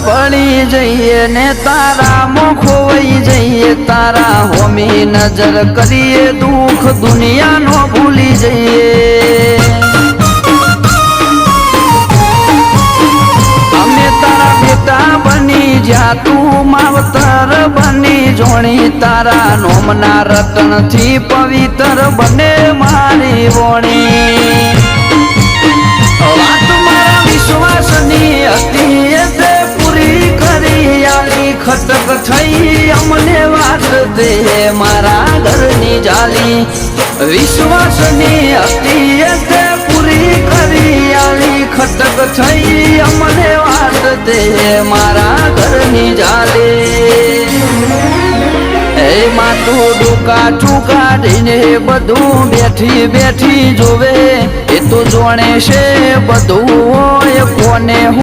ભળી જઈએ ને તારા મોં ખોવાઈ જઈએ તારા હોમી નજર કરીએ દુઃખ દુનિયાનો ભૂલી જઈએ અમે તારા બેટા બની જ્યાં તું માવતર બની જોણી તારા નોમના રતનથી પવિત્ર બને મારી વોણી વાત મારા વિશ્વાસની હતી તે પૂરી કરી આલી ખટક થઈ અમને વાત દે મારા ઘરની જાલી વિશ્વાસની હતી તે પૂરી કરી આલી ખટક થઈ અમને વાત દે મારા ઘરની જાલી એ માતું ડુકા ચુકાડીને બધું બેઠી બેઠી જોવે એ તો જોણે છે બધું હોય કોને